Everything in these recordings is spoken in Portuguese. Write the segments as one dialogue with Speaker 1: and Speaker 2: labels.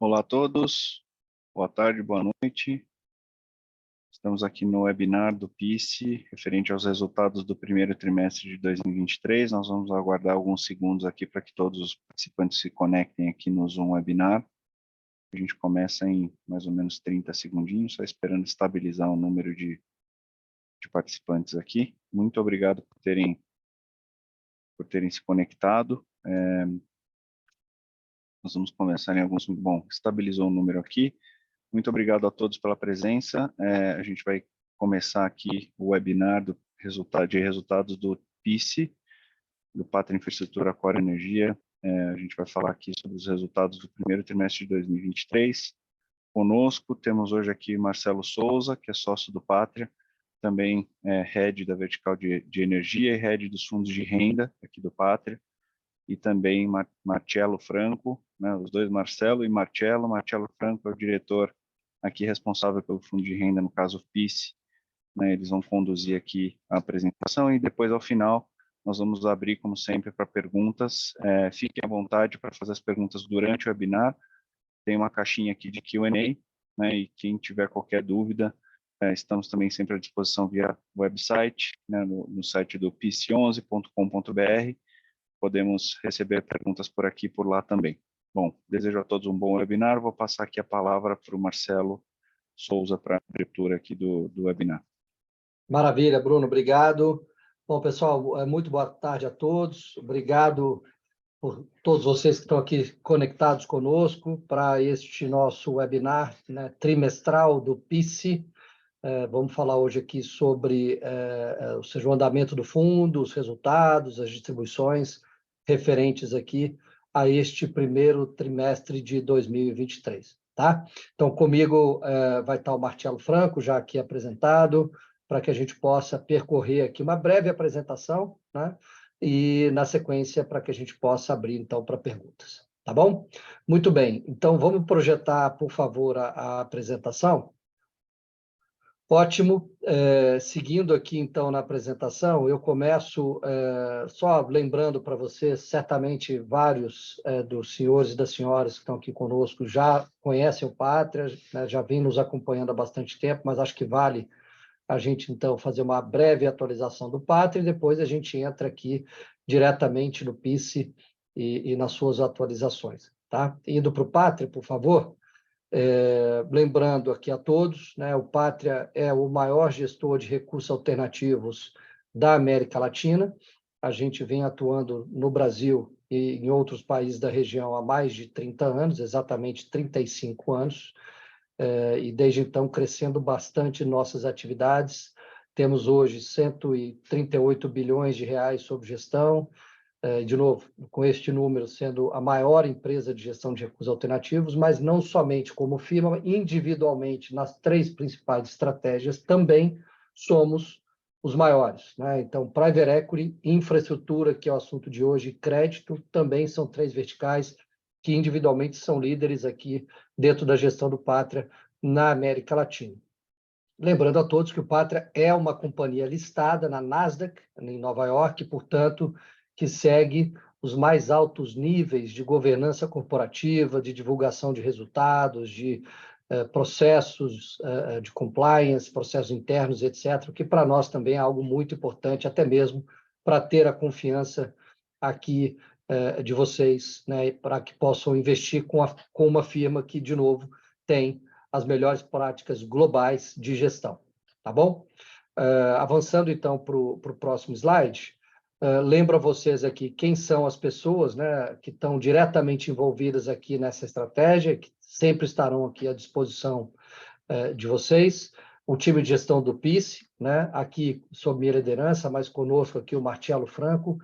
Speaker 1: Olá a todos, boa tarde, boa noite. Estamos aqui no webinar do PICE, referente aos resultados do primeiro trimestre de 2023. Nós vamos aguardar alguns segundos aqui para que todos os participantes se conectem aqui no Zoom Webinar. A gente começa em mais ou menos 30 segundinhos, só esperando estabilizar o número de participantes aqui. Muito obrigado por terem se conectado. Nós vamos começar em alguns... Bom, estabilizou o número aqui. Muito obrigado a todos pela presença. A gente vai começar aqui o webinar de resultados do PICE, do Pátria Infraestrutura Core Energia. A gente vai falar aqui sobre os resultados do primeiro trimestre de 2023. Conosco temos hoje aqui Marcelo Souza, que é sócio do Pátria, também head da vertical de energia e head dos fundos de renda aqui do Pátria, e também Marcelo Franco, né, os dois Marcelo e Marcelo. Marcelo Franco é o diretor aqui responsável pelo fundo de renda, no caso PICE, né, eles vão conduzir aqui a apresentação e depois, ao final, nós vamos abrir, como sempre, para perguntas. Fiquem à vontade para fazer as perguntas durante o webinar. Tem uma caixinha aqui de Q&A, né, e quem tiver qualquer dúvida, estamos também sempre à disposição via website, né, no site do pice11.com.br. Podemos receber perguntas por aqui e por lá também. Bom, desejo a todos um bom webinar. Vou passar aqui a palavra para o Marcelo Souza para a abertura aqui do webinar.
Speaker 2: Maravilha, Bruno, obrigado. Bom, pessoal, muito boa tarde a todos. Obrigado por todos vocês que estão aqui conectados conosco para este nosso webinar, né, trimestral do PICE. Vamos falar hoje aqui sobre ou seja, o andamento do fundo, os resultados, as distribuições referentes aqui a este primeiro trimestre de 2023, tá? Então, comigo vai estar o Marcelo Franco, já aqui apresentado, para que a gente possa percorrer aqui uma breve apresentação, né? E, na sequência, para que a gente possa abrir, então, para perguntas, tá bom? Muito bem, então vamos projetar, por favor, a apresentação. Ótimo. Seguindo aqui, então, na apresentação, eu começo só lembrando para vocês, certamente vários dos senhores e das senhoras que estão aqui conosco já conhecem o Pátria, né, já vêm nos acompanhando há bastante tempo, mas acho que vale a gente, então, fazer uma breve atualização do Pátria e depois a gente entra aqui diretamente no PICE e nas suas atualizações, tá? Indo para o Pátria, por favor. Lembrando aqui a todos, né, o Pátria é o maior gestor de recursos alternativos da América Latina. A gente vem atuando no Brasil e em outros países da região há mais de 30 anos, exatamente 35 anos, e desde então crescendo bastante nossas atividades. Temos hoje 138 bilhões de reais sob gestão, de novo, com este número sendo a maior empresa de gestão de recursos alternativos, mas não somente como firma, individualmente, nas três principais estratégias, também somos os maiores, né? Então, Private Equity, infraestrutura, que é o assunto de hoje, e crédito, também são três verticais que individualmente são líderes aqui dentro da gestão do Pátria na América Latina. Lembrando a todos que o Pátria é uma companhia listada na Nasdaq, em Nova York, portanto, que segue os mais altos níveis de governança corporativa, de divulgação de resultados, de processos de compliance, processos internos, etc., que para nós também é algo muito importante, até mesmo para ter a confiança aqui de vocês, né, para que possam investir com uma firma que, de novo, tem as melhores práticas globais de gestão, tá bom? Avançando, então, para o próximo slide, lembro a vocês aqui quem são as pessoas, né, que estão diretamente envolvidas aqui nessa estratégia, que sempre estarão aqui à disposição de vocês. O time de gestão do PICE, né, aqui sob minha liderança, mas conosco aqui o Marcelo Franco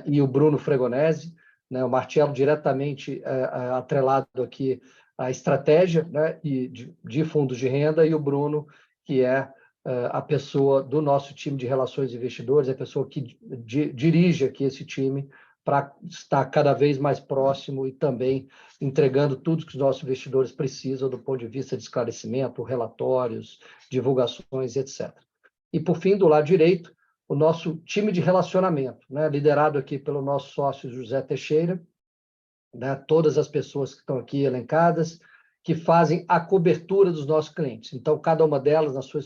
Speaker 2: e o Bruno Fregonese, né, o Marcelo diretamente atrelado aqui à estratégia, né, de fundos de renda, e o Bruno, que é a pessoa do nosso time de relações de investidores, a pessoa que dirige aqui esse time para estar cada vez mais próximo e também entregando tudo que os nossos investidores precisam do ponto de vista de esclarecimento, relatórios, divulgações, etc. E, por fim, do lado direito, o nosso time de relacionamento, né, liderado aqui pelo nosso sócio José Teixeira, né, todas as pessoas que estão aqui elencadas, que fazem a cobertura dos nossos clientes. Então, cada uma delas, na sua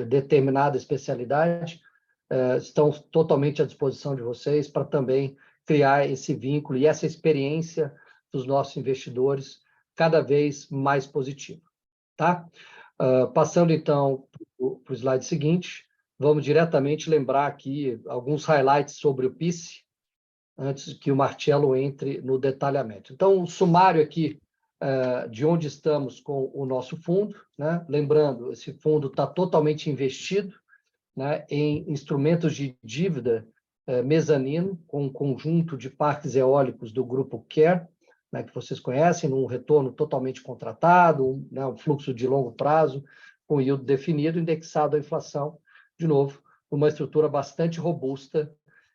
Speaker 2: determinada especialidade, estão totalmente à disposição de vocês para também criar esse vínculo e essa experiência dos nossos investidores cada vez mais positiva. Tá? Passando, então, para o slide seguinte, vamos diretamente lembrar aqui alguns highlights sobre o PISC, antes que o Marcelo entre no detalhamento. Então, um sumário aqui de onde estamos com o nosso fundo, né? Lembrando, esse fundo está totalmente investido, né, em instrumentos de dívida mezanino, com um conjunto de parques eólicos do grupo Care, né, que vocês conhecem, num retorno totalmente contratado, né, um fluxo de longo prazo, com yield definido, indexado à inflação, de novo, uma estrutura bastante robusta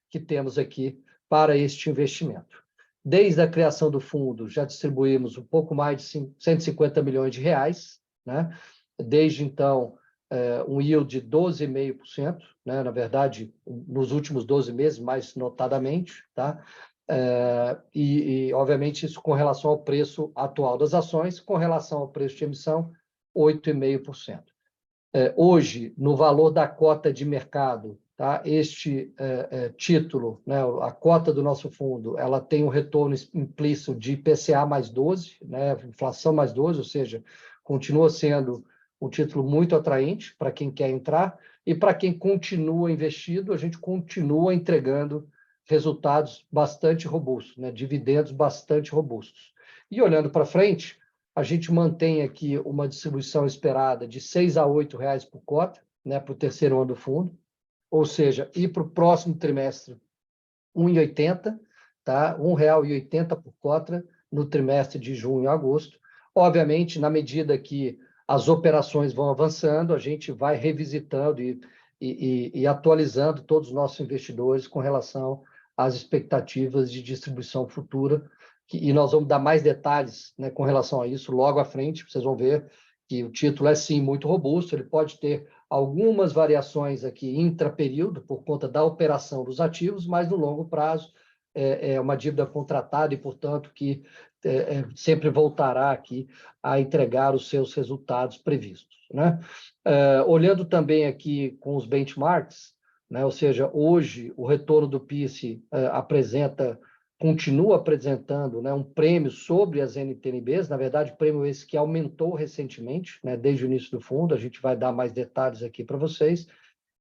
Speaker 2: que temos aqui para este investimento. Desde a criação do fundo, já distribuímos um pouco mais de 150 milhões de reais, né? Desde então, um yield de 12,5%, né? Na verdade, nos últimos 12 meses, mais notadamente, tá? Obviamente, isso com relação ao preço atual das ações, com relação ao preço de emissão, 8,5%. Hoje, no valor da cota de mercado, tá? Este título, né, a cota do nosso fundo, ela tem um retorno implícito de IPCA mais 12, né, inflação mais 12, ou seja, continua sendo um título muito atraente para quem quer entrar, e para quem continua investido, a gente continua entregando resultados bastante robustos, né, dividendos bastante robustos. E olhando para frente, a gente mantém aqui uma distribuição esperada de R$ 6 a R$ 8 por cota, né, para o terceiro ano do fundo, ou seja, e para o próximo trimestre, R$ 1,80, tá? R$ 1,80 por cota no trimestre de junho e agosto. Obviamente, na medida que as operações vão avançando, a gente vai revisitando e atualizando todos os nossos investidores com relação às expectativas de distribuição futura, e nós vamos dar mais detalhes, né, com relação a isso logo à frente. Vocês vão ver que o título é, sim, muito robusto, ele pode ter algumas variações aqui intraperíodo por conta da operação dos ativos, mas no longo prazo é uma dívida contratada e, portanto, que sempre voltará aqui a entregar os seus resultados previstos, né? Olhando também aqui com os benchmarks, né, ou seja, hoje o retorno do PISC continua apresentando, né, um prêmio sobre as NTNBs, na verdade, prêmio esse que aumentou recentemente, né, desde o início do fundo, a gente vai dar mais detalhes aqui para vocês,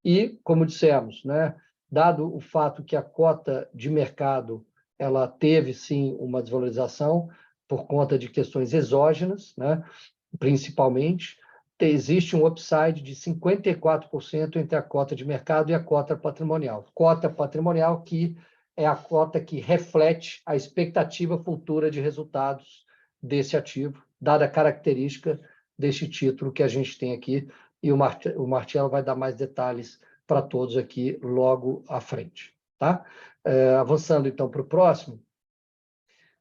Speaker 2: e, como dissemos, né, dado o fato que a cota de mercado ela teve, sim, uma desvalorização por conta de questões exógenas, né, principalmente, existe um upside de 54% entre a cota de mercado e a cota patrimonial. Cota patrimonial que é a cota que reflete a expectativa futura de resultados desse ativo, dada a característica deste título que a gente tem aqui, e o Marcelo vai dar mais detalhes para todos aqui logo à frente. Tá? Avançando, então, para o próximo,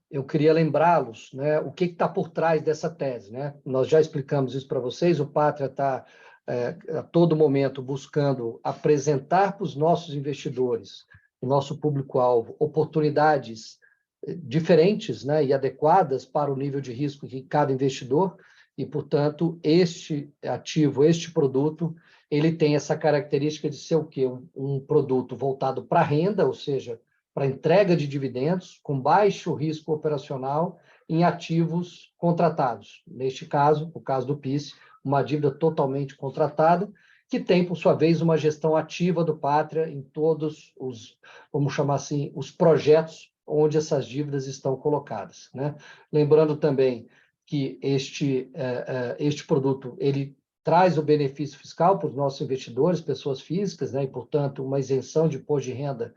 Speaker 2: eu queria lembrá-los, né, o que está por trás dessa tese. Né? Nós já explicamos isso para vocês, o Pátria está a todo momento buscando apresentar para os nossos investidores, o nosso público-alvo, oportunidades diferentes, né, e adequadas para o nível de risco de cada investidor, e, portanto, este ativo, este produto, ele tem essa característica de ser o quê? Um produto voltado para a renda, ou seja, para entrega de dividendos, com baixo risco operacional, em ativos contratados. Neste caso, o caso do PIS, uma dívida totalmente contratada, que tem, por sua vez, uma gestão ativa do Pátria em todos os, vamos chamar assim, os projetos onde essas dívidas estão colocadas. Né? Lembrando também que este produto ele traz o benefício fiscal para os nossos investidores, pessoas físicas, né? E, portanto, uma isenção de imposto de renda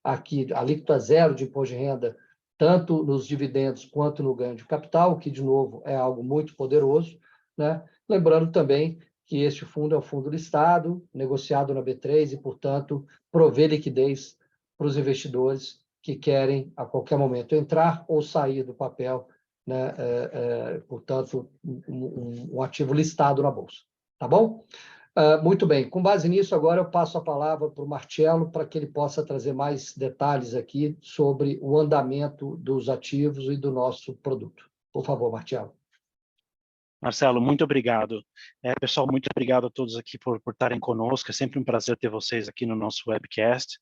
Speaker 2: aqui, alíquota zero de imposto de renda, tanto nos dividendos quanto no ganho de capital, que, de novo, é algo muito poderoso. Né? Lembrando também que este fundo é um fundo listado, negociado na B3 e, portanto, provê liquidez para os investidores que querem, a qualquer momento, entrar ou sair do papel, né? Portanto, um ativo listado na Bolsa. Tá bom? Muito bem. Com base nisso, agora eu passo a palavra para o Marcelo para que ele possa trazer mais detalhes aqui sobre o andamento dos ativos e do nosso produto. Por favor, Marcelo.
Speaker 3: Marcelo, muito obrigado. Pessoal, muito obrigado a todos aqui por estarem conosco. É sempre um prazer ter vocês aqui no nosso webcast.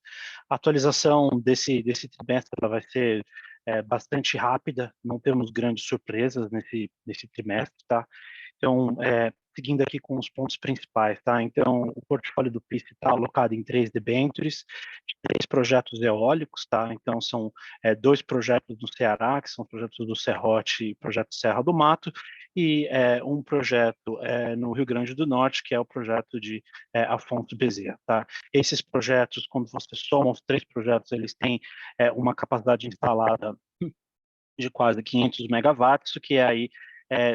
Speaker 3: A atualização desse trimestre ela vai ser bastante rápida, não temos grandes surpresas nesse trimestre, tá? Então, seguindo aqui com os pontos principais, tá? Então, o portfólio do PIS está alocado em 3 debêntures, de 3 projetos eólicos, tá? Então, são 2 projetos do Ceará, que são projetos do Serrote e projeto Serra do Mato, e um projeto no Rio Grande do Norte, que é o projeto de Afonso Bezerra, tá? Esses projetos, quando você soma os 3 projetos, eles têm uma capacidade instalada de quase 500 megawatts, o que é aí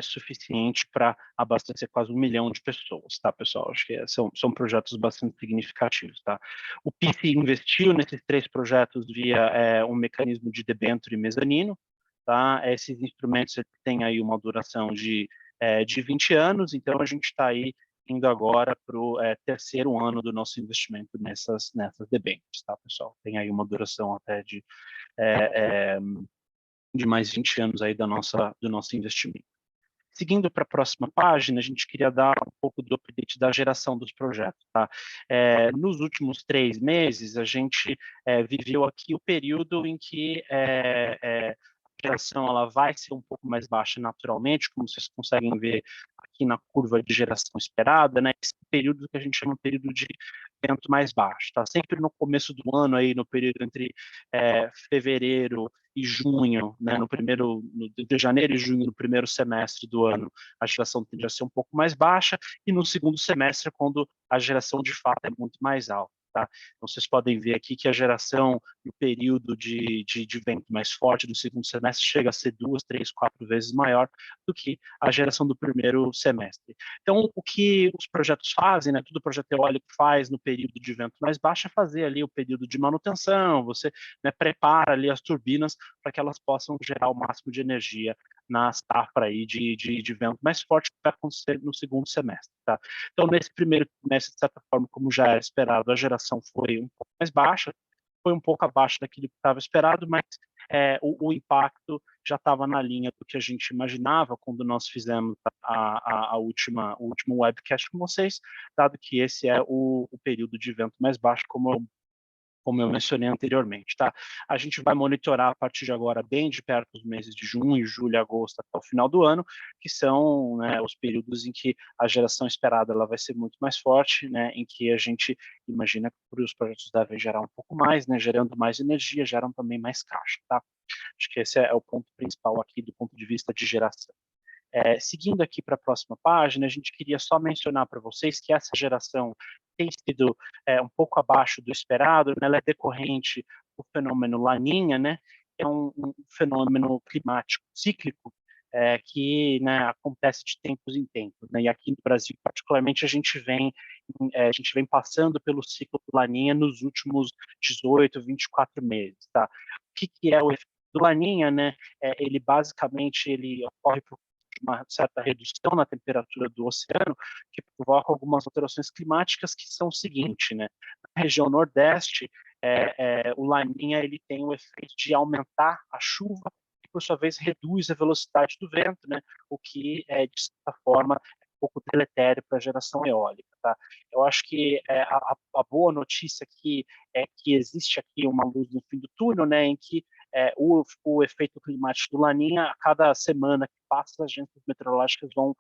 Speaker 3: suficiente para abastecer quase 1 milhão de pessoas, tá, pessoal? Acho que são projetos bastante significativos, tá? O PIF investiu nesses 3 projetos via um mecanismo de debênture e mezanino, tá? Esses instrumentos têm aí uma duração de 20 anos, então a gente está aí indo agora para o terceiro ano do nosso investimento nessas debêntures, tá, pessoal? Tem aí uma duração até de mais 20 anos aí do nosso investimento. Seguindo para a próxima página, a gente queria dar um pouco do update da geração dos projetos. Tá? Nos últimos 3 meses, a gente viveu aqui o período em que a geração ela vai ser um pouco mais baixa naturalmente, como vocês conseguem ver aqui na curva de geração esperada, né? Esse período que a gente chama de período de vento mais baixo. Tá? Sempre no começo do ano, aí, no período entre fevereiro e junho, né, de janeiro e junho, no primeiro semestre do ano, a geração tende a ser um pouco mais baixa, e no segundo semestre, quando a geração de fato é muito mais alta. Tá? Então, vocês podem ver aqui que a geração no período de vento mais forte do segundo semestre chega a ser 2, 3, 4 vezes maior do que a geração do primeiro semestre. Então, o que os projetos fazem, né, todo projeto eólico faz no período de vento mais baixo é fazer ali o período de manutenção, você prepara ali as turbinas para que elas possam gerar o máximo de energia na safra aí de vento mais forte que vai acontecer no segundo semestre. Tá? Então, nesse primeiro trimestre, de certa forma, como já era esperado, a geração foi um pouco mais baixa, foi um pouco abaixo daquilo que estava esperado, mas o impacto já estava na linha do que a gente imaginava quando nós fizemos o último webcast com vocês, dado que esse é o período de vento mais baixo, como eu mencionei anteriormente, tá? A gente vai monitorar a partir de agora bem de perto os meses de junho, julho, agosto até o final do ano, que são, né, os períodos em que a geração esperada ela vai ser muito mais forte, né, em que a gente imagina que os projetos devem gerar um pouco mais, né, gerando mais energia, geram também mais caixa, tá? Acho que esse é o ponto principal aqui do ponto de vista de geração. Seguindo aqui para a próxima página, a gente queria só mencionar para vocês que essa geração tem sido um pouco abaixo do esperado, né? Ela é decorrente do fenômeno Laninha, né? Que é um fenômeno climático cíclico que, né, acontece de tempos em tempos, né? E aqui no Brasil, particularmente, a gente vem passando pelo ciclo do Laninha nos últimos 18, 24 meses, tá? O que é o efeito do Laninha, né? Ele basicamente ocorre por uma certa redução na temperatura do oceano, que provoca algumas alterações climáticas que são o seguinte, né? Na região Nordeste, o Laninha ele tem o efeito de aumentar a chuva e, por sua vez, reduz a velocidade do vento, né? O que, de certa forma, é um pouco deletério para a geração eólica. Tá? Eu acho que a boa notícia aqui é que existe aqui uma luz no fim do túnel, né? Em que o efeito climático do Laninha, a cada semana que passa, as agências meteorológicas vão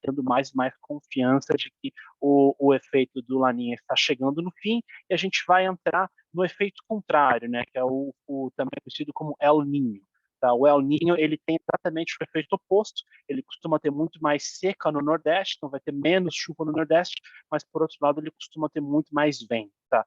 Speaker 3: tendo mais e mais confiança de que o efeito do Laninha está chegando no fim, e a gente vai entrar no efeito contrário, né, que é o também conhecido como El Niño. Tá? O El Niño ele tem exatamente o efeito oposto, ele costuma ter muito mais seca no Nordeste, então vai ter menos chuva no Nordeste, mas, por outro lado, ele costuma ter muito mais vento. Tá?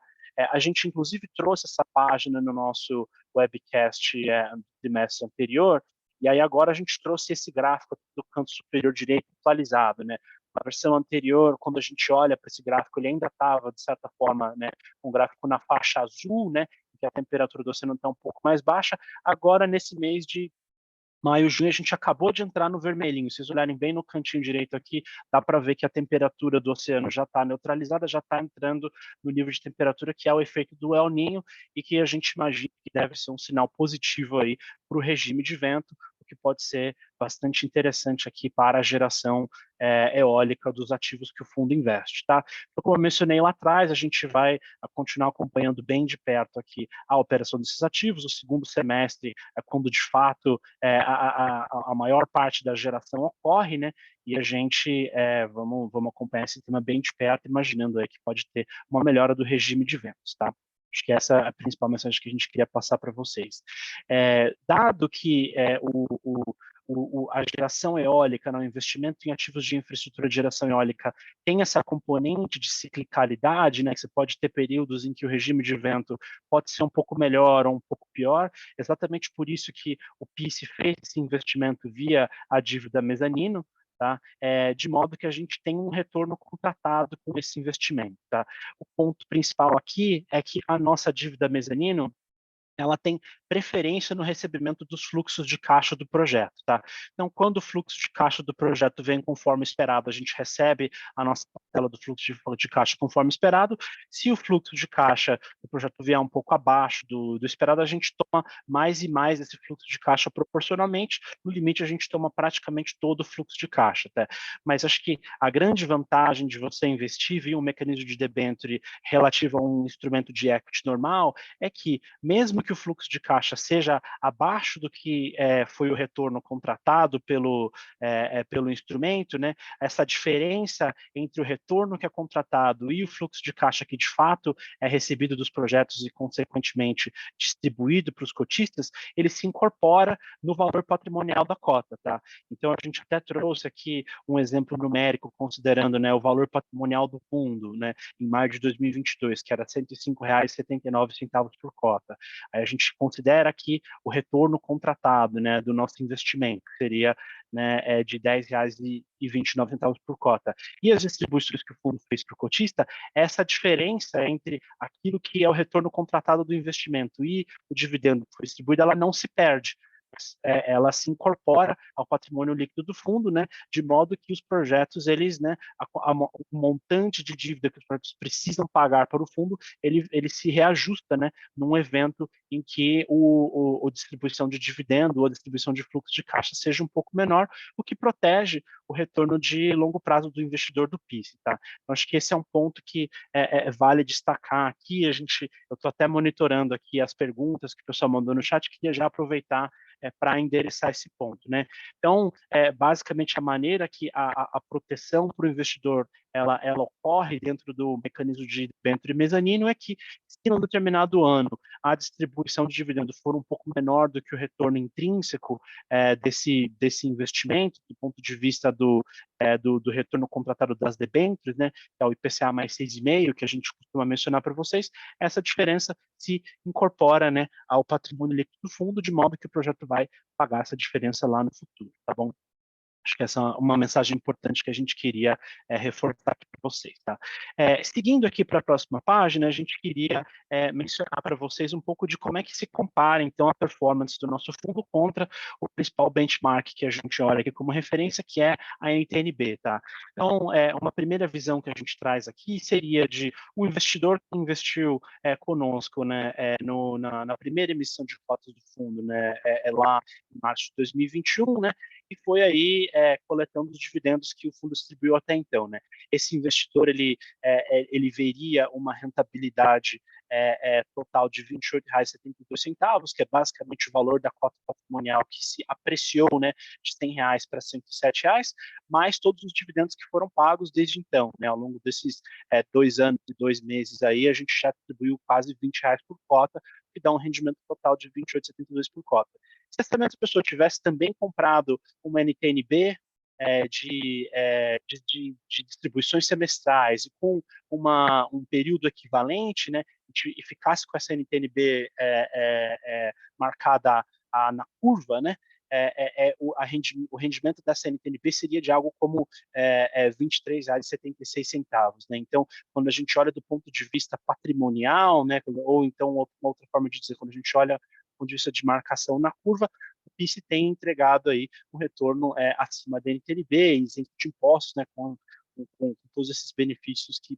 Speaker 3: A gente, inclusive, trouxe essa página no nosso webcast do trimestre anterior, e aí agora a gente trouxe esse gráfico do canto superior direito atualizado, né? Na versão anterior, quando a gente olha para esse gráfico, ele ainda estava, de certa forma, né, um gráfico na faixa azul, né, em que a temperatura do oceano está um pouco mais baixa. Agora, nesse mês de Maio, junho, a gente acabou de entrar no vermelhinho. Se vocês olharem bem no cantinho direito aqui, dá para ver que a temperatura do oceano já está neutralizada, já está entrando no nível de temperatura que é o efeito do El Niño e que a gente imagina que deve ser um sinal positivo aí para o regime de vento, o que pode ser bastante interessante aqui para a geração eólica dos ativos que o fundo investe, tá? Então, como eu mencionei lá atrás, a gente vai continuar acompanhando bem de perto aqui a operação desses ativos. O segundo semestre é quando, de fato, a maior parte da geração ocorre, né? E a gente vamos acompanhar esse tema bem de perto, imaginando aí que pode ter uma melhora do regime de ventos, tá? Acho que essa é a principal mensagem que a gente queria passar para vocês. Dado que a geração eólica, o investimento em ativos de infraestrutura de geração eólica tem essa componente de ciclicalidade, né, que você pode ter períodos em que o regime de vento pode ser um pouco melhor ou um pouco pior, exatamente por isso que o PIS fez esse investimento via a dívida mezanino, tá? De modo que a gente tem um retorno contratado com esse investimento. Tá? O ponto principal aqui é que a nossa dívida mezanino ela tem preferência no recebimento dos fluxos de caixa do projeto, tá? Então, quando o fluxo de caixa do projeto vem conforme esperado, a gente recebe a nossa parcela do fluxo de caixa conforme esperado. Se o fluxo de caixa do projeto vier um pouco abaixo do esperado, a gente toma mais e mais esse fluxo de caixa proporcionalmente. No limite, a gente toma praticamente todo o fluxo de caixa, tá? Mas acho que a grande vantagem de você investir via um mecanismo de debênture relativo a um instrumento de equity normal é que, mesmo que o fluxo de caixa seja abaixo do que foi o retorno contratado pelo instrumento, né, essa diferença entre o retorno que é contratado e o fluxo de caixa que de fato é recebido dos projetos e, consequentemente, distribuído para os cotistas, ele se incorpora no valor patrimonial da cota. Tá? Então, a gente até trouxe aqui um exemplo numérico, considerando, né, o valor patrimonial do fundo, né, em maio de 2022, que era R$ 105,79 por cota. Aí a gente considera aqui o retorno contratado, né, do nosso investimento, que seria, né, de R$ 10,29 por cota. E as distribuições que o fundo fez para o cotista, essa diferença entre aquilo que é o retorno contratado do investimento e o dividendo que foi distribuído, ela não se perde. Ela se incorpora ao patrimônio líquido do fundo, né, de modo que os projetos, eles, né, o montante de dívida que os projetos precisam pagar para o fundo, ele se reajusta, né, num evento em que a distribuição de dividendo ou a distribuição de fluxo de caixa seja um pouco menor, o que protege o retorno de longo prazo do investidor do PIS. Tá? Então, acho que esse é um ponto que vale destacar aqui. Eu estou até monitorando aqui as perguntas que o pessoal mandou no chat, queria já aproveitar para endereçar esse ponto, né? Então, basicamente, a maneira que a proteção para o investidor ela ocorre dentro do mecanismo de debênture mezanino é que, se num determinado ano a distribuição de dividendos for um pouco menor do que o retorno intrínseco desse investimento, do ponto de vista do retorno contratado das debêntures, né, que é o IPCA mais 6,5, que a gente costuma mencionar para vocês, essa diferença se incorpora, né, ao patrimônio líquido do fundo, de modo que o projeto vai pagar essa diferença lá no futuro, tá bom? Acho que essa é uma mensagem importante que a gente queria reforçar aqui para vocês. Tá? Seguindo aqui para a próxima página, a gente queria mencionar para vocês um pouco de como é que se compara, então, a performance do nosso fundo contra o principal benchmark que a gente olha aqui como referência, que é a NTNB. Tá? Então, uma primeira visão que a gente traz aqui seria de um investidor que investiu conosco, né, na primeira emissão de cotas do fundo, né, lá em março de 2021, né, e foi aí coletando os dividendos que o fundo distribuiu até então, né? Esse investidor ele veria uma rentabilidade total de R$ 28,72, que é basicamente o valor da cota patrimonial que se apreciou, né, de R$ 100 para R$ 107, mais todos os dividendos que foram pagos desde então, né? Ao longo desses 2 anos e 2 meses aí, a gente já distribuiu quase R$ 20 por cota, que dá um rendimento total de R$ 28,72 por cota. Se essa pessoa tivesse também comprado uma NTNB de distribuições semestrais e com um período equivalente, né, e ficasse com essa NTNB marcada na curva, né, o rendimento dessa NTNB seria de algo como R$ 23,76. Né? Então, quando a gente olha do ponto de vista patrimonial, né, ou então uma outra forma de dizer, quando a gente olha do ponto de vista de marcação na curva, o PIS tem entregado aí um retorno acima da NTNB, isento de impostos, né, com todos esses benefícios que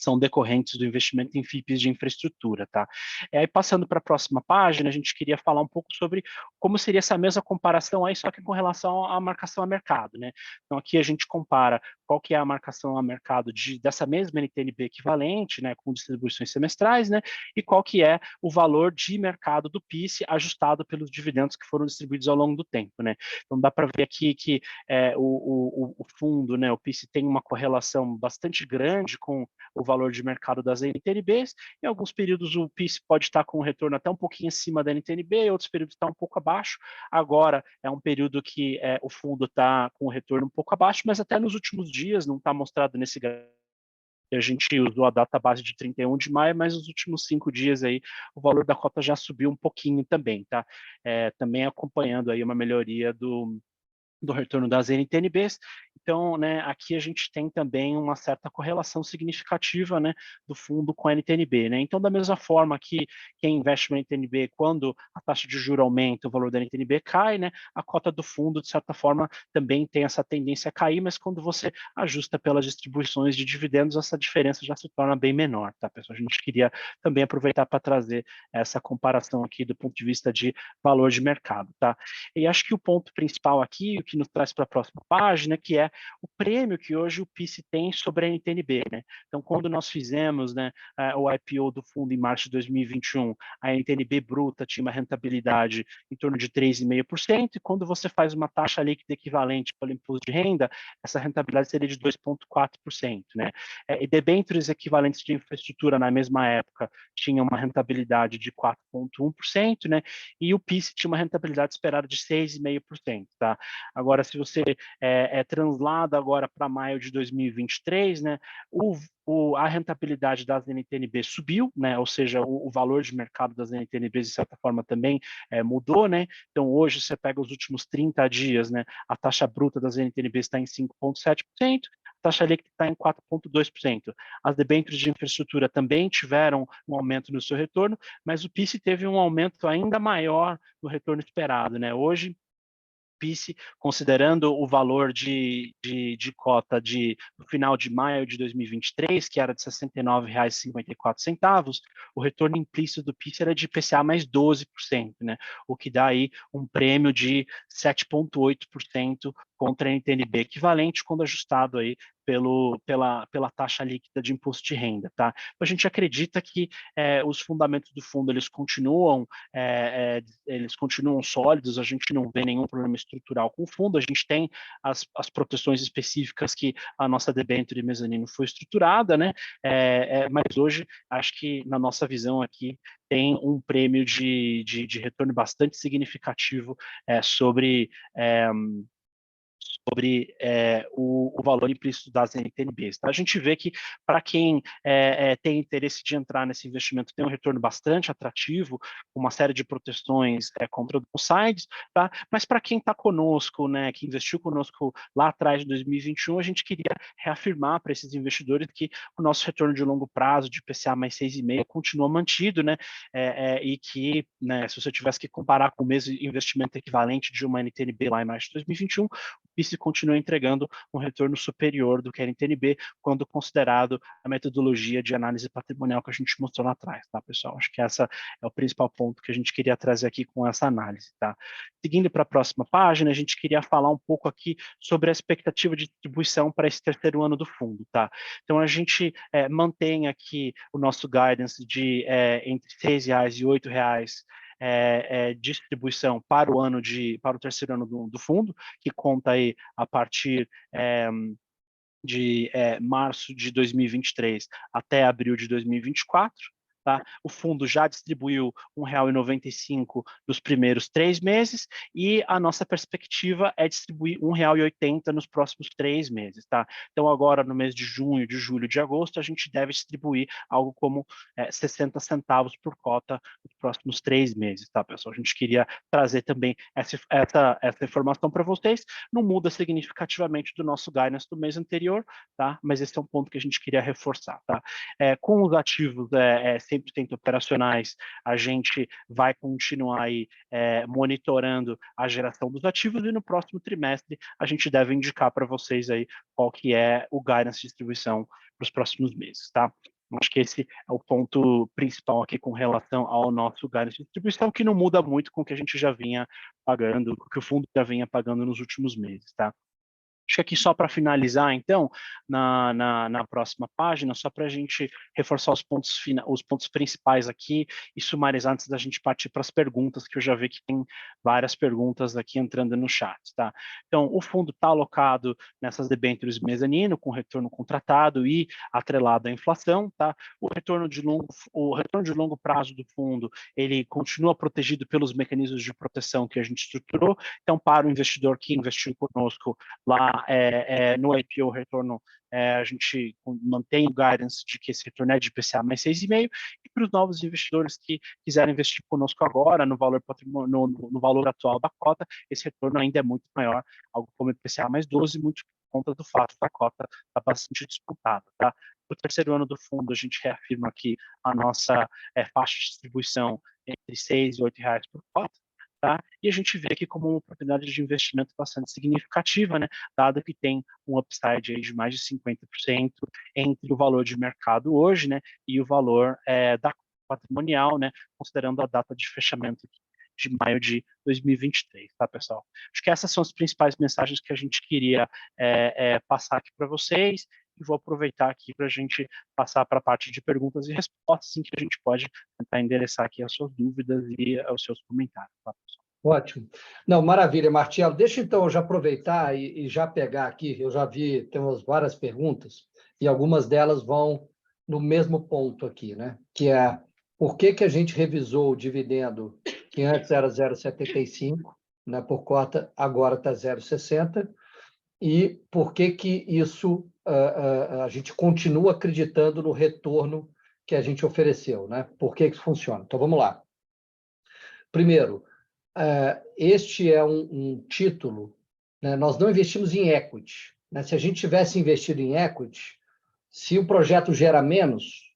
Speaker 3: são decorrentes do investimento em FIPs de infraestrutura, tá? Aí, passando para a próxima página, a gente queria falar um pouco sobre como seria essa mesma comparação aí, só que com relação à marcação a mercado, né? Então, aqui a gente compara qual que é a marcação a mercado dessa mesma NTNB equivalente, né, com distribuições semestrais, né, e qual que é o valor de mercado do PIS ajustado pelos dividendos que foram distribuídos ao longo do tempo, né? Então, dá para ver aqui que o fundo, né, o PIS tem uma correlação bastante grande com o valor de mercado das NTNBs. Em alguns períodos o PIS pode estar com um retorno até um pouquinho acima da NTNB, em outros períodos está um pouco abaixo. Agora é um período que o fundo está com um retorno um pouco abaixo, mas até nos últimos dias, não está mostrado nesse gráfico. A gente usou a data base de 31 de maio, mas nos últimos 5 dias aí o valor da cota já subiu um pouquinho também, tá? Também acompanhando aí uma melhoria do retorno das NTNBs. Então, né, aqui a gente tem também uma certa correlação significativa, né, do fundo com a NTNB, né? Então, da mesma forma que quem investe na NTNB, quando a taxa de juros aumenta, o valor da NTNB cai, né? A cota do fundo, de certa forma, também tem essa tendência a cair, mas quando você ajusta pelas distribuições de dividendos, essa diferença já se torna bem menor, tá, pessoal? A gente queria também aproveitar para trazer essa comparação aqui do ponto de vista de valor de mercado, tá? E acho que o ponto principal aqui, o que nos traz para a próxima página, que é o prêmio que hoje o PIS tem sobre a NTNB, né? Então, quando nós fizemos, né, o IPO do fundo em março de 2021, a NTNB bruta tinha uma rentabilidade em torno de 3,5%, e quando você faz uma taxa líquida equivalente pelo imposto de renda, essa rentabilidade seria de 2,4%, né? E debêntures equivalentes de infraestrutura na mesma época tinham uma rentabilidade de 4,1%, né? E o PIS tinha uma rentabilidade esperada de 6,5%, tá? Agora, se você translada agora para maio de 2023, né, a rentabilidade das NTNBs subiu, né, ou seja, o valor de mercado das NTNBs, de certa forma, também mudou, né? Então, hoje, você pega os últimos 30 dias, né, a taxa bruta das NTNBs está em 5,7%, a taxa líquida está em 4,2%. As debêntures de infraestrutura também tiveram um aumento no seu retorno, mas o PIS teve um aumento ainda maior no retorno esperado, né? Hoje, PIS, considerando o valor de cota no final de maio de 2023, que era de R$ 69,54, o retorno implícito do PIS era de IPCA mais 12%, né? O que dá aí um prêmio de 7,8% contra a NTNB equivalente, quando ajustado aí pela taxa líquida de imposto de renda, tá? A gente acredita que os fundamentos do fundo eles continuam sólidos, a gente não vê nenhum problema estrutural com o fundo, a gente tem as proteções específicas que a nossa debênture de mezanino foi estruturada, né? Mas hoje, acho que na nossa visão aqui, tem um prêmio de retorno bastante significativo sobre o valor implícito das NTNBs. Tá? A gente vê que, para quem tem interesse de entrar nesse investimento, tem um retorno bastante atrativo, com uma série de proteções contra downsides, tá? Mas para quem está conosco, né, que investiu conosco lá atrás de 2021, a gente queria reafirmar para esses investidores que o nosso retorno de longo prazo, de IPCA mais 6,5, continua mantido, né? E que, né, se você tivesse que comparar com o mesmo investimento equivalente de uma NTNB lá em março de 2021, o PIS continua entregando um retorno superior do que a NTNB, quando considerado a metodologia de análise patrimonial que a gente mostrou lá atrás, tá, pessoal? Acho que esse é o principal ponto que a gente queria trazer aqui com essa análise, tá? Seguindo para a próxima página, a gente queria falar um pouco aqui sobre a expectativa de distribuição para esse terceiro ano do fundo, tá? Então, a gente mantém aqui o nosso guidance de entre R$ 6,00 e R$ 8,00 distribuição para o terceiro ano do fundo, que conta aí a partir de março de 2023 até abril de 2024. Tá? O fundo já distribuiu R$ 1,95 nos primeiros 3 meses e a nossa perspectiva é distribuir R$ 1,80 nos próximos 3 meses. Tá? Então, agora, no mês de junho, de julho, de agosto, a gente deve distribuir algo como 60 centavos por cota nos próximos 3 meses. Tá, pessoal? A gente queria trazer também essa informação para vocês. Não muda significativamente do nosso guidance do mês anterior, tá? Mas esse é um ponto que a gente queria reforçar. Tá? Com os ativos 100% operacionais, a gente vai continuar aí monitorando a geração dos ativos e no próximo trimestre a gente deve indicar para vocês aí qual que é o guidance de distribuição para os próximos meses, tá? Acho que esse é o ponto principal aqui com relação ao nosso guidance de distribuição, que não muda muito com o que a gente já vinha pagando, com o que o fundo já vinha pagando nos últimos meses, tá? Acho que aqui só para finalizar, então, na próxima página, só para a gente reforçar os pontos principais aqui e sumarizar antes da gente partir para as perguntas, que eu já vi que tem várias perguntas aqui entrando no chat, tá? Então, o fundo está alocado nessas debêntures mezanino, com retorno contratado e atrelado à inflação, tá? O retorno de longo prazo do fundo, ele continua protegido pelos mecanismos de proteção que a gente estruturou. Então, para o investidor que investiu conosco lá no IPO, o retorno, a gente mantém o guidance de que esse retorno é de IPCA mais 6,5%, e para os novos investidores que quiserem investir conosco agora, no valor no valor atual da cota, esse retorno ainda é muito maior, algo como IPCA mais 12%, muito por conta do fato da cota estar bastante disputada, tá? No terceiro ano do fundo, a gente reafirma aqui a nossa faixa de distribuição entre R$ 6 e R$ 8 por cota, tá? E a gente vê aqui como uma oportunidade de investimento bastante significativa, né? Dado que tem um upside aí de mais de 50% entre o valor de mercado hoje, né, e o valor da patrimonial, né, considerando a data de fechamento aqui de maio de 2023, tá, pessoal? Acho que essas são as principais mensagens que a gente queria passar aqui para vocês, e vou aproveitar aqui para a gente passar para a parte de perguntas e respostas, em que a gente pode tentar endereçar aqui as suas dúvidas e os seus comentários, tá, pessoal?
Speaker 2: Ótimo. Não, maravilha, Martial. Deixa então eu já aproveitar e já pegar aqui, eu já vi, temos várias perguntas, e algumas delas vão no mesmo ponto aqui, né? Que é por que a gente revisou o dividendo, que antes era 0,75, né, por cota, agora está 0,60, e por que isso a gente continua acreditando no retorno que a gente ofereceu, né? Por que isso funciona? Então, vamos lá. Primeiro, este é um título, né? Nós não investimos em equity, né? Se a gente tivesse investido em equity, se o projeto gera menos,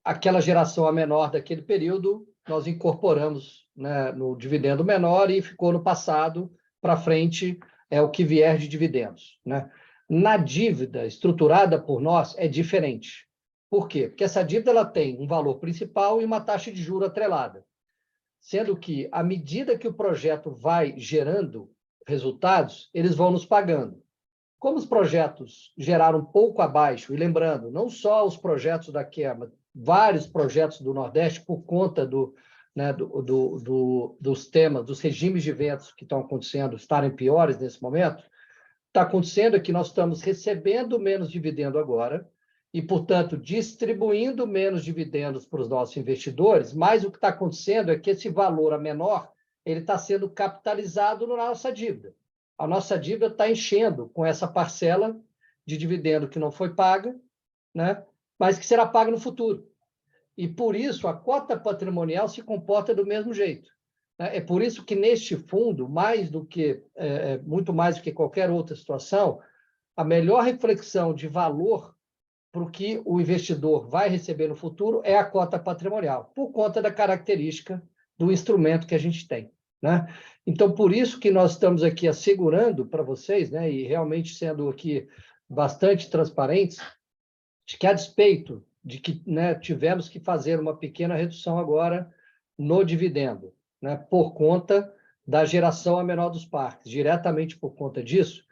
Speaker 2: aquela geração a menor daquele período, nós incorporamos, né, no dividendo menor e ficou no passado, para frente é o que vier de dividendos, né? Na dívida estruturada por nós é diferente. Por quê? Porque essa dívida ela tem um valor principal e uma taxa de juros atrelada. Sendo que, à medida que o projeto vai gerando resultados, eles vão nos pagando. Como os projetos geraram um pouco abaixo, e lembrando, não só os projetos da Quema, vários projetos do Nordeste, por conta dos temas, dos regimes de ventos que estão acontecendo, estarem piores nesse momento, está acontecendo que nós estamos recebendo menos dividendo agora, e, portanto, distribuindo menos dividendos para os nossos investidores, mas o que está acontecendo é que esse valor a menor ele está sendo capitalizado na nossa dívida. A nossa dívida está enchendo com essa parcela de dividendo que não foi paga, né, mas que será paga no futuro. E, por isso, a cota patrimonial se comporta do mesmo jeito. É por isso que, neste fundo, muito mais do que qualquer outra situação, a melhor reflexão de valor para o que o investidor vai receber no futuro é a cota patrimonial, por conta da característica do instrumento que a gente tem, né? Então, por isso que nós estamos aqui assegurando para vocês, né, e realmente sendo aqui bastante transparentes, de que, a despeito de que, né, tivemos que fazer uma pequena redução agora no dividendo, né, por conta da geração a menor dos parques, diretamente por conta disso,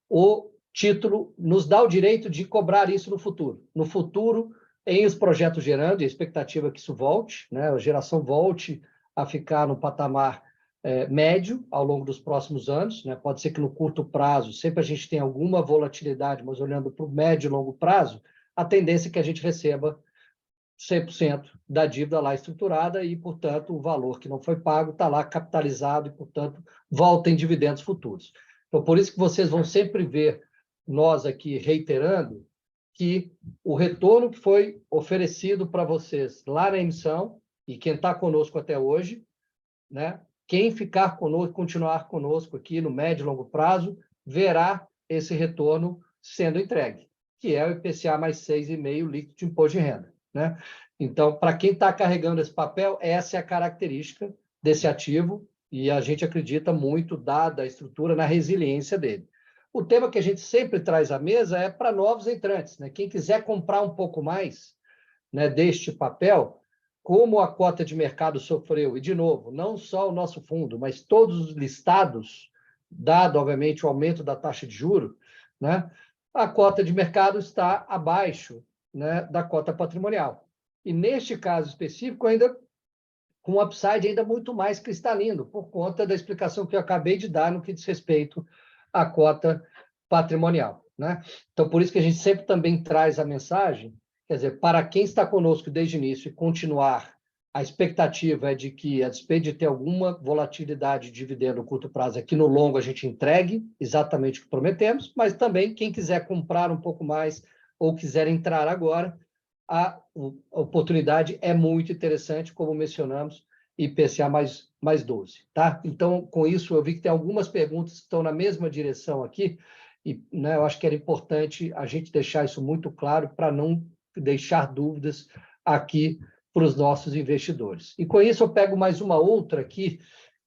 Speaker 2: o título nos dá o direito de cobrar isso no futuro. No futuro, em os projetos gerando, e a expectativa é que isso volte, né, a geração volte a ficar no patamar médio ao longo dos próximos anos, né? Pode ser que no curto prazo, sempre a gente tem alguma volatilidade, mas olhando para o médio e longo prazo, a tendência é que a gente receba 100% da dívida lá estruturada e, portanto, o valor que não foi pago está lá capitalizado e, portanto, volta em dividendos futuros. Então, por isso que vocês vão sempre ver nós aqui reiterando que o retorno que foi oferecido para vocês lá na emissão, e quem está conosco até hoje, né, quem ficar conosco, continuar conosco aqui no médio e longo prazo, verá esse retorno sendo entregue, que é o IPCA mais 6,5% líquido de imposto de renda, né? Então, para quem está carregando esse papel, essa é a característica desse ativo e a gente acredita muito, dada a estrutura, na resiliência dele. O tema que a gente sempre traz à mesa é para novos entrantes, né? Quem quiser comprar um pouco mais, né, deste papel, como a cota de mercado sofreu, e de novo, não só o nosso fundo, mas todos os listados, dado, obviamente, o aumento da taxa de juros, né, a cota de mercado está abaixo, né, da cota patrimonial. E neste caso específico, ainda com um upside ainda muito mais cristalino, por conta da explicação que eu acabei de dar no que diz respeito à cota patrimonial, né? Então, por isso que a gente sempre também traz a mensagem, quer dizer, para quem está conosco desde o início e continuar, a expectativa é de que, a despeito de ter alguma volatilidade de dividendo no curto prazo, aqui no longo a gente entregue exatamente o que prometemos, mas também quem quiser comprar um pouco mais ou quiser entrar agora, a oportunidade é muito interessante, como mencionamos, IPCA mais 12. Tá? Então, com isso, eu vi que tem algumas perguntas que estão na mesma direção aqui, e né, eu acho que era importante a gente deixar isso muito claro para não deixar dúvidas aqui para os nossos investidores. E com isso, eu pego mais uma outra aqui,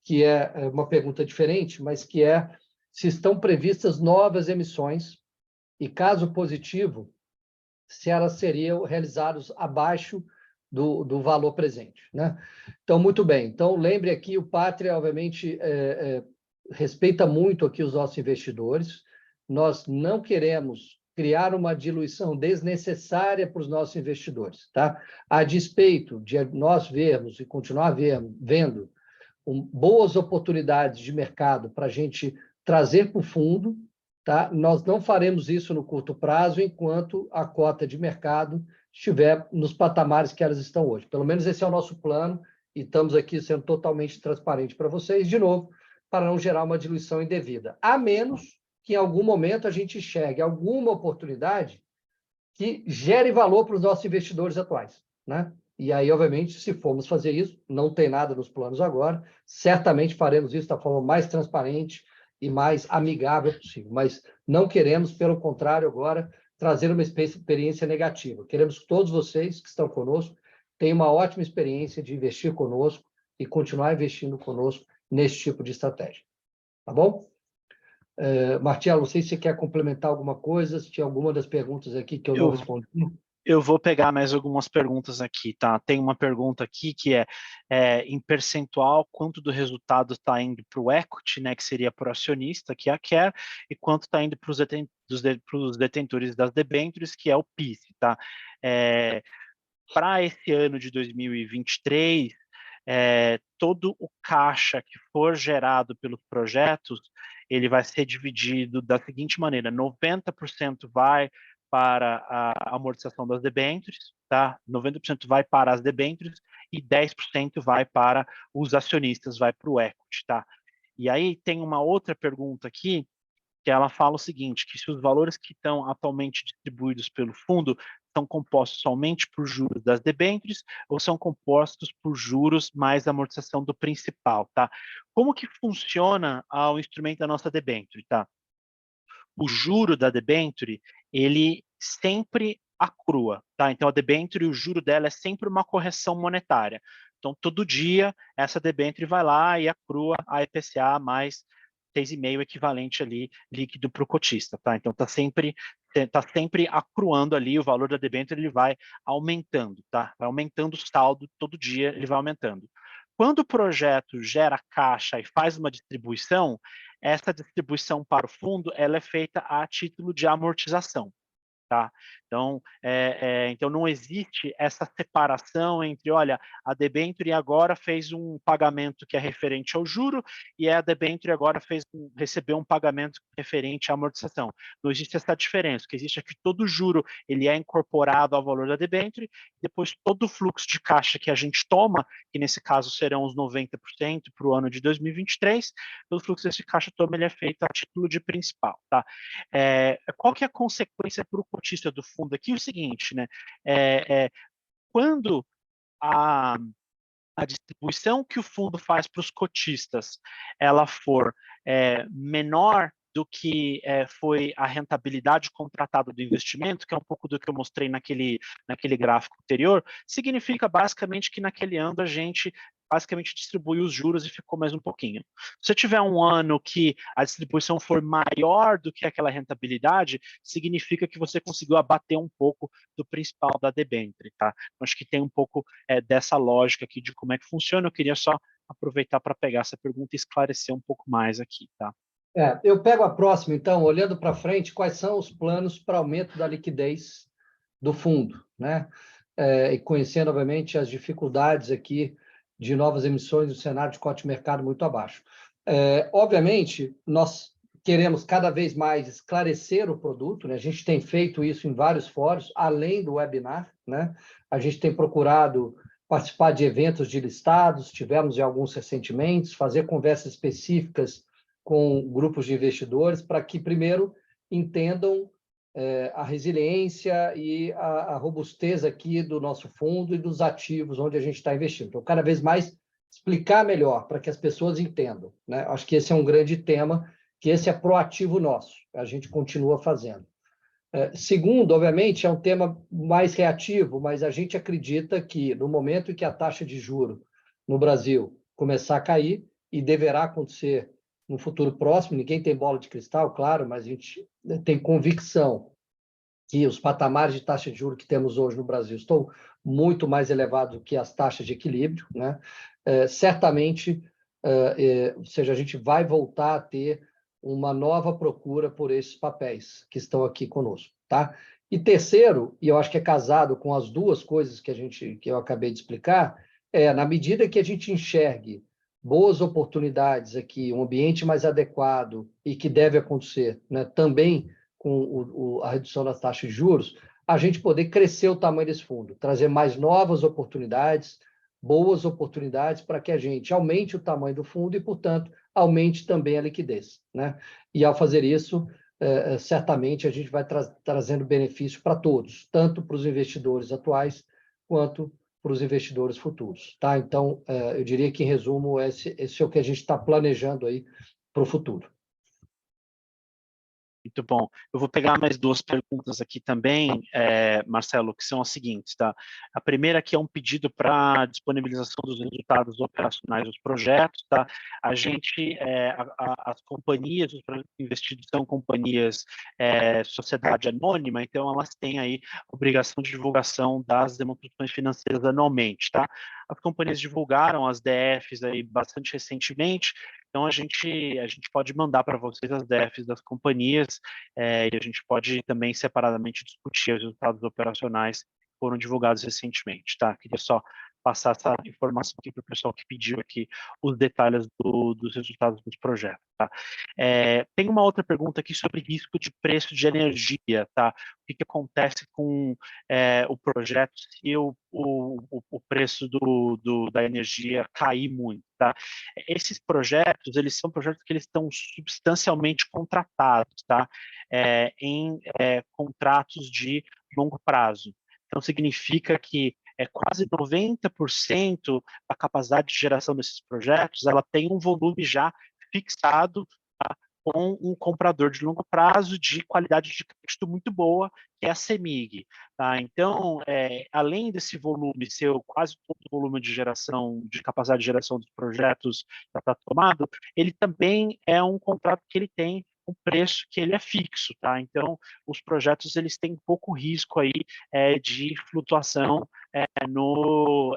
Speaker 2: que é uma pergunta diferente, mas que é se estão previstas novas emissões e, caso positivo, se elas seriam realizadas abaixo do valor presente, né? Então, muito bem. Então, lembre aqui, o Pátria, obviamente, respeita muito aqui os nossos investidores. Nós não queremos criar uma diluição desnecessária para os nossos investidores, tá? A despeito de nós vermos e continuar vendo boas oportunidades de mercado para a gente trazer para o fundo, tá? Nós não faremos isso no curto prazo enquanto a cota de mercado estiver nos patamares que elas estão hoje. Pelo menos esse é o nosso plano e estamos aqui sendo totalmente transparente para vocês, de novo, para não gerar uma diluição indevida. A menos que em algum momento a gente enxergue alguma oportunidade que gere valor para os nossos investidores atuais, né? E aí, obviamente, se formos fazer isso, não tem nada nos planos agora, certamente faremos isso da forma mais transparente e mais amigável possível, mas não queremos, pelo contrário, agora, trazer uma experiência negativa. Queremos que todos vocês que estão conosco tenham uma ótima experiência de investir conosco e continuar investindo conosco nesse tipo de estratégia. Tá bom? Martial, não sei se você quer complementar alguma coisa, se tinha alguma das perguntas aqui que eu não respondi.
Speaker 3: Eu vou pegar mais algumas perguntas aqui, tá? Tem uma pergunta aqui que em percentual, quanto do resultado está indo para o equity, né, que seria para o acionista, que é a Care, e quanto está indo para os detentores das debêntures, que é o PIS, tá? Para esse ano de 2023, todo o caixa que for gerado pelos projetos, ele vai ser dividido da seguinte maneira: 90% vai para a amortização das debêntures, tá? 90% vai para as debêntures e 10% vai para os acionistas, vai para o equity, tá? E aí tem uma outra pergunta aqui, que ela fala o seguinte, que se os valores que estão atualmente distribuídos pelo fundo são compostos somente por juros das debêntures ou são compostos por juros mais amortização do principal, tá? Como que funciona o instrumento da nossa debênture, tá? O juro da debênture, ele sempre acrua, tá? Então, a debênture, o juro dela é sempre uma correção monetária. Então, todo dia, essa debênture vai lá e acrua a IPCA mais 6,5 equivalente ali, líquido para o cotista, tá? Então, está sempre acruando ali, o valor da debênture, ele vai aumentando, tá? Vai aumentando o saldo, todo dia ele vai aumentando. Quando o projeto gera caixa e faz uma distribuição, essa distribuição para o fundo ela é feita a título de amortização. Tá? Então não existe essa separação entre, olha, a debênture agora fez um pagamento que é referente ao juro e a debênture agora recebeu um pagamento referente à amortização. Não existe essa diferença. O que existe é que todo juro ele é incorporado ao valor da debênture, depois todo o fluxo de caixa que a gente toma, que nesse caso serão os 90% para o ano de 2023, todo o fluxo desse caixa toma ele é feito a título de principal. Tá? Qual que é a consequência para o cotista do fundo aqui? O seguinte, né? Quando a distribuição que o fundo faz para os cotistas ela for menor do que foi a rentabilidade contratada do investimento, que é um pouco do que eu mostrei naquele gráfico anterior, significa basicamente que naquele ano a gente basicamente distribui os juros e ficou mais um pouquinho. Se você tiver um ano que a distribuição for maior do que aquela rentabilidade, significa que você conseguiu abater um pouco do principal da debênture, tá? Acho que tem um pouco dessa lógica aqui de como é que funciona. Eu queria só aproveitar para pegar essa pergunta e esclarecer um pouco mais aqui, tá?
Speaker 2: Eu pego a próxima, então, olhando para frente, quais são os planos para aumento da liquidez do fundo, né? E conhecendo, obviamente, as dificuldades aqui de novas emissões no cenário de cote de mercado muito abaixo. Obviamente, nós queremos cada vez mais esclarecer o produto, né? A gente tem feito isso em vários fóruns, além do webinar, né? A gente tem procurado participar de eventos de listados, tivemos em alguns recentemente, fazer conversas específicas com grupos de investidores para que, primeiro, entendam a resiliência e a robustez aqui do nosso fundo e dos ativos onde a gente está investindo. Então, cada vez mais explicar melhor para que as pessoas entendam, né? Acho que esse é um grande tema, que esse é proativo nosso, a gente continua fazendo. Segundo, obviamente, é um tema mais reativo, mas a gente acredita que no momento em que a taxa de juro no Brasil começar a cair, e deverá acontecer no futuro próximo, ninguém tem bola de cristal, claro, mas a gente tem convicção que os patamares de taxa de juros que temos hoje no Brasil estão muito mais elevados do que as taxas de equilíbrio, né? Certamente, ou seja, a gente vai voltar a ter uma nova procura por esses papéis que estão aqui conosco, tá? E terceiro, e eu acho que é casado com as duas coisas que eu acabei de explicar, na medida que a gente enxergue boas oportunidades aqui, um ambiente mais adequado e que deve acontecer, né, também com a redução das taxas de juros, a gente poder crescer o tamanho desse fundo, trazer mais novas oportunidades, boas oportunidades para que a gente aumente o tamanho do fundo e, portanto, aumente também a liquidez, né? E ao fazer isso, certamente a gente vai trazendo benefício para todos, tanto para os investidores atuais quanto para os investidores futuros, tá? Então, eu diria que, em resumo, esse é o que a gente está planejando aí para o futuro.
Speaker 3: Muito bom. Eu vou pegar mais duas perguntas aqui também, Marcelo, que são as seguintes, tá? A primeira aqui é um pedido para disponibilização dos resultados operacionais dos projetos, tá? A gente, as companhias, os projetos investidos são companhias sociedade anônima, então elas têm aí obrigação de divulgação das demonstrações financeiras anualmente, tá? As companhias divulgaram as DFs aí bastante recentemente, então a gente pode mandar para vocês as DFs das companhias e a gente pode também separadamente discutir os resultados operacionais que foram divulgados recentemente, tá? Queria só passar essa informação aqui para o pessoal que pediu aqui os detalhes dos resultados dos projetos, tá? Tem uma outra pergunta aqui sobre risco de preço de energia, tá? O que acontece com o projeto se o preço da energia cair muito, tá? Esses projetos, eles são projetos que eles estão substancialmente contratados, tá? Em contratos de longo prazo. Então, significa que quase 90% da capacidade de geração desses projetos, ela tem um volume já fixado, tá? Com um comprador de longo prazo de qualidade de crédito muito boa, que é a CEMIG. Tá? Então, além desse volume ser quase todo o volume de geração, de capacidade de geração dos projetos já está tomado, ele também é um contrato que ele tem um preço que ele é fixo, tá? Então, os projetos eles têm pouco risco aí de flutuação no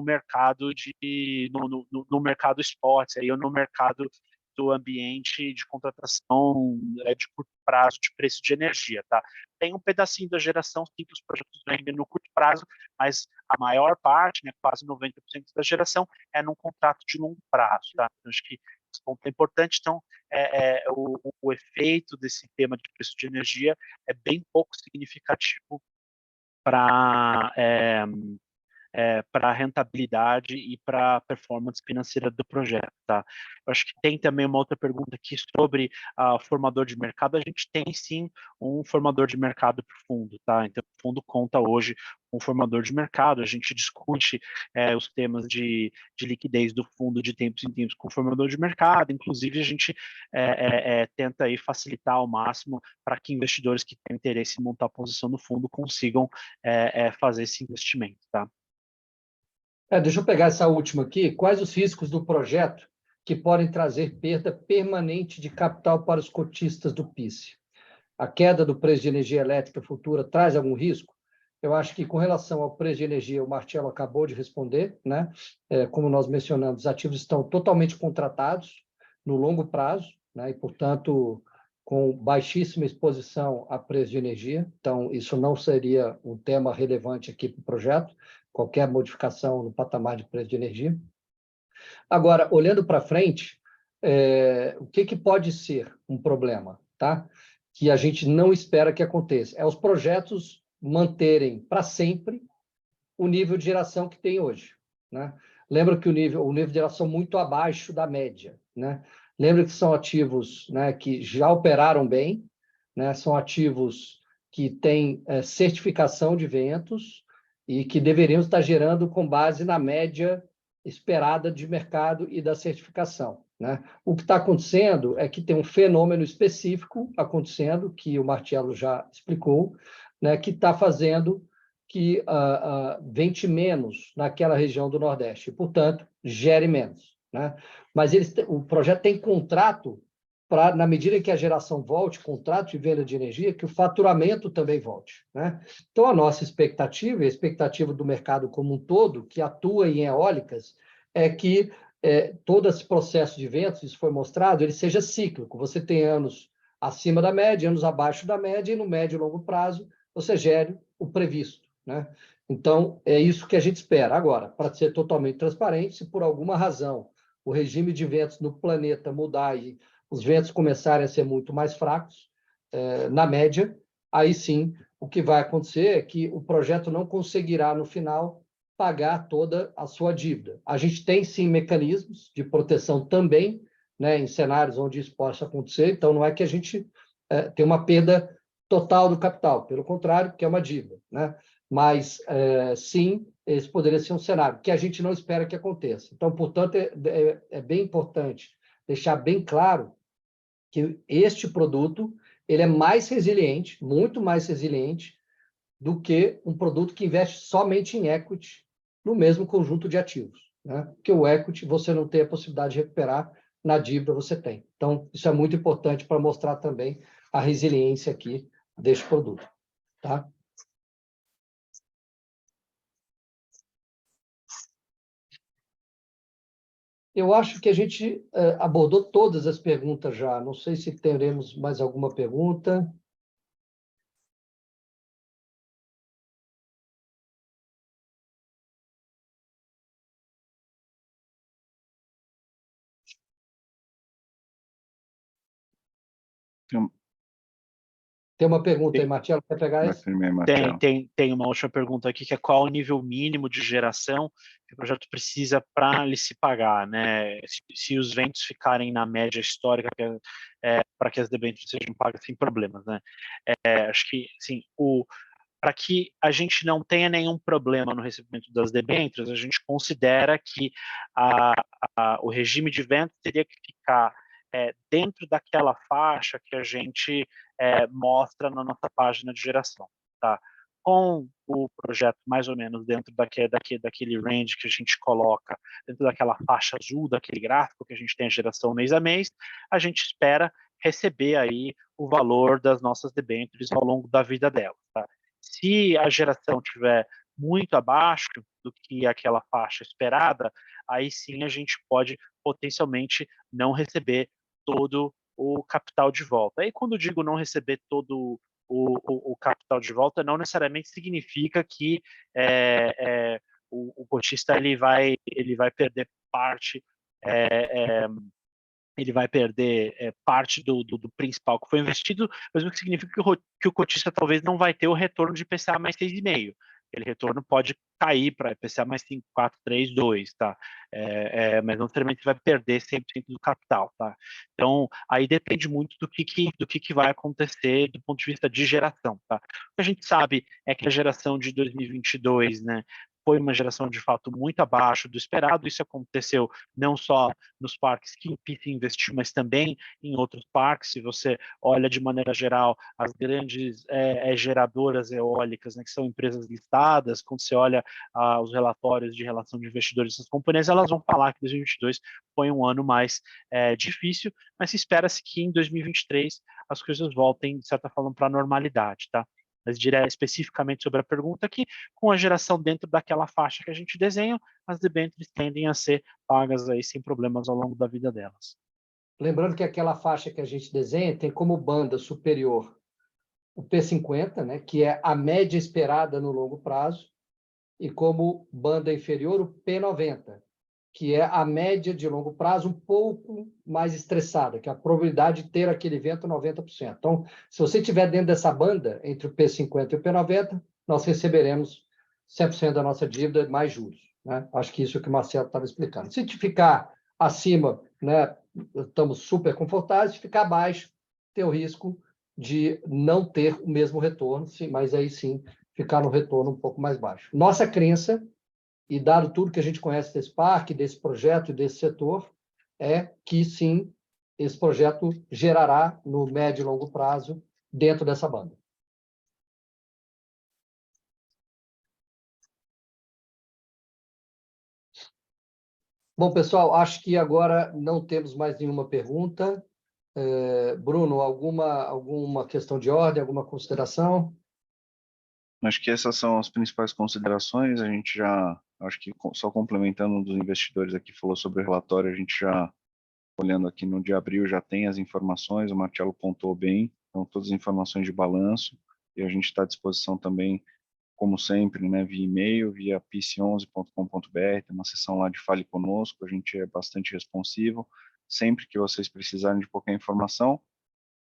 Speaker 3: mercado no mercado spot, aí, ou no mercado do ambiente de contratação de curto prazo de preço de energia, tá? Tem um pedacinho da geração sim, que os projetos vendem no curto prazo, mas a maior parte, né, quase 90% da geração, é num contrato de longo prazo, tá? Então, acho que esse ponto é importante. Então, o efeito desse tema de preço de energia é bem pouco significativo para para a rentabilidade e para a performance financeira do projeto, tá? Eu acho que tem também uma outra pergunta aqui sobre formador de mercado. A gente tem sim um formador de mercado para o fundo, tá? Então o fundo conta hoje com um formador de mercado, a gente discute os temas de liquidez do fundo de tempos em tempos com o formador de mercado, inclusive a gente tenta aí facilitar ao máximo para que investidores que têm interesse em montar posição no fundo consigam fazer esse investimento, tá?
Speaker 2: Deixa eu pegar essa última aqui. Quais os riscos do projeto que podem trazer perda permanente de capital para os cotistas do PIS? A queda do preço de energia elétrica futura traz algum risco? Eu acho que, com relação ao preço de energia, o Marcelo acabou de responder, né? Como nós mencionamos, os ativos estão totalmente contratados no longo prazo, né? E, portanto, com baixíssima exposição a preço de energia. Então, isso não seria um tema relevante aqui para o projeto, qualquer modificação no patamar de preço de energia. Agora, olhando para frente, o que pode ser um problema, tá? Que a gente não espera que aconteça? Os projetos manterem para sempre o nível de geração que tem hoje, né? Lembra que o nível de geração muito abaixo da média, né? Lembra que são ativos, né, que já operaram bem, né? São ativos que têm certificação de ventos e que deveriam estar gerando com base na média esperada de mercado e da certificação, né? O que está acontecendo é que tem um fenômeno específico acontecendo, que o Marcelo já explicou, né, que está fazendo que vente menos naquela região do Nordeste, e, portanto, gere menos, né? Mas o projeto tem contrato para, na medida em que a geração volte, contrato de venda de energia, que o faturamento também volte, né? Então, a nossa expectativa, e a expectativa do mercado como um todo, que atua em eólicas, é que todo esse processo de ventos, isso foi mostrado, ele seja cíclico. Você tem anos acima da média, anos abaixo da média, e no médio e longo prazo você gere o previsto, né? Então, é isso que a gente espera. Agora, para ser totalmente transparente, se por alguma razão o regime de ventos no planeta mudar e os ventos começarem a ser muito mais fracos, na média, aí sim, o que vai acontecer é que o projeto não conseguirá, no final, pagar toda a sua dívida. A gente tem, sim, mecanismos de proteção também, né, em cenários onde isso possa acontecer, então não é que a gente tem uma perda total do capital, pelo contrário, que é uma dívida, né? Mas, sim, esse poderia ser um cenário que a gente não espera que aconteça. Então, portanto, é bem importante deixar bem claro que este produto ele é mais resiliente, muito mais resiliente, do que um produto que investe somente em equity no mesmo conjunto de ativos, né? Porque o equity você não tem a possibilidade de recuperar, na dívida você tem. Então, isso é muito importante para mostrar também a resiliência aqui deste produto, tá? Eu acho que a gente abordou todas as perguntas já. Não sei se teremos mais alguma pergunta. Tem uma pergunta aí, Marcelo, quer pegar
Speaker 1: Vai
Speaker 2: essa?
Speaker 1: primeiro, Marcelo.
Speaker 3: Tem uma última pergunta aqui, que é qual o nível mínimo de geração que o projeto precisa para ele se pagar, né? Se os ventos ficarem na média histórica, para que as debêntures sejam pagas sem problemas, né? Acho que, assim, para que a gente não tenha nenhum problema no recebimento das debêntures, a gente considera que o regime de ventos teria que ficar dentro daquela faixa que a gente mostra na nossa página de geração, tá? Com o projeto mais ou menos dentro daquele range que a gente coloca, dentro daquela faixa azul, daquele gráfico que a gente tem a geração mês a mês, a gente espera receber aí o valor das nossas debêntures ao longo da vida delas, tá? Se a geração tiver muito abaixo do que aquela faixa esperada, aí sim a gente pode potencialmente não receber todo o capital de volta. Aí quando eu digo não receber todo o capital de volta, não necessariamente significa que o cotista ele vai perder parte ele vai perder parte do principal que foi investido, mas o que significa que o cotista talvez não vai ter o retorno de IPCA mais 6,5. aquele retorno pode cair para IPCA mais 5, 4, 3, 2, tá? Mas não necessariamente vai perder 100% do capital, tá? Então, aí depende muito do que vai acontecer do ponto de vista de geração, tá? O que a gente sabe é que a geração de 2022, né, foi uma geração de fato muito abaixo do esperado. Isso aconteceu não só nos parques que o PIC investiu, mas também em outros parques. Se você olha de maneira geral as grandes geradoras eólicas, né, que são empresas listadas, quando você olha os relatórios de relação de investidores dessas companhias, elas vão falar que 2022 foi um ano mais difícil, mas espera-se que em 2023 as coisas voltem, de certa forma, para a normalidade, tá? Mas especificamente sobre a pergunta aqui, com a geração dentro daquela faixa que a gente desenha, as debêntures tendem a ser pagas aí sem problemas ao longo da vida delas.
Speaker 2: Lembrando que aquela faixa que a gente desenha tem como banda superior o P50, né, que é a média esperada no longo prazo, e como banda inferior o P90, que é a média de longo prazo um pouco mais estressada, que é a probabilidade de ter aquele evento 90%. Então, se você estiver dentro dessa banda, entre o P50 e o P90, nós receberemos 100% da nossa dívida mais juros, né? Acho que isso que o Marcelo estava explicando. Se ficar acima, né, estamos super confortáveis. Se ficar abaixo, tem o risco de não ter o mesmo retorno, sim, mas aí sim ficar no retorno um pouco mais baixo. Nossa crença, e dado tudo que a gente conhece desse parque, desse projeto e desse setor, é que sim, esse projeto gerará no médio e longo prazo dentro dessa banda. Bom, pessoal, acho que agora não temos mais nenhuma pergunta. Bruno, alguma questão de ordem, alguma consideração?
Speaker 1: Acho que essas são as principais considerações. A gente já, acho que só complementando, um dos investidores aqui falou sobre o relatório, a gente já, olhando aqui no de abril, já tem as informações, o Marcelo pontuou bem, então todas as informações de balanço, e a gente está à disposição também, como sempre, né, via e-mail, via pice11.com.br, tem uma seção lá de Fale Conosco, a gente é bastante responsivo, sempre que vocês precisarem de qualquer informação.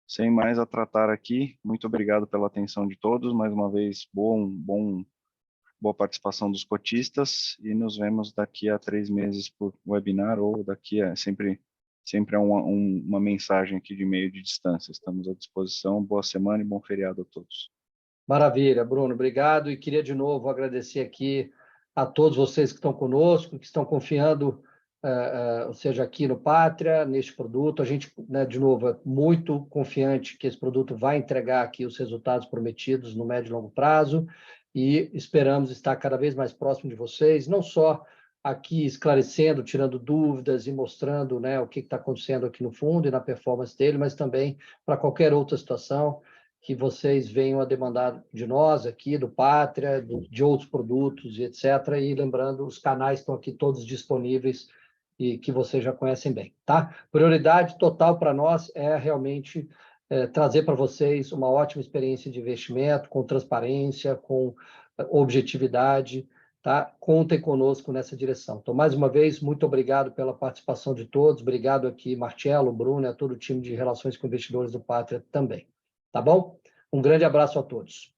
Speaker 1: Sem mais a tratar aqui, muito obrigado pela atenção de todos, mais uma vez, boa participação dos cotistas, e nos vemos daqui a 3 meses por webinar, ou daqui a sempre é uma mensagem aqui de e-mail de distância. Estamos à disposição. Boa semana e bom feriado a todos.
Speaker 2: Maravilha, Bruno, obrigado. E queria de novo agradecer aqui a todos vocês que estão conosco, que estão confiando, ou seja, aqui no Pátria, neste produto. A gente, né, de novo, é muito confiante que esse produto vai entregar aqui os resultados prometidos no médio e longo prazo, e esperamos estar cada vez mais próximo de vocês, não só aqui esclarecendo, tirando dúvidas e mostrando, né, o que está acontecendo aqui no fundo e na performance dele, mas também para qualquer outra situação que vocês venham a demandar de nós aqui, do Pátria, de outros produtos e etc. E lembrando, os canais estão aqui todos disponíveis e que vocês já conhecem bem, tá? Prioridade total para nós é realmente trazer para vocês uma ótima experiência de investimento, com transparência, com objetividade, tá? Contem conosco nessa direção. Então, mais uma vez, muito obrigado pela participação de todos. Obrigado aqui, Marcelo, Bruno, e a todo o time de Relações com Investidores do Pátria também. Tá bom? Um grande abraço a todos.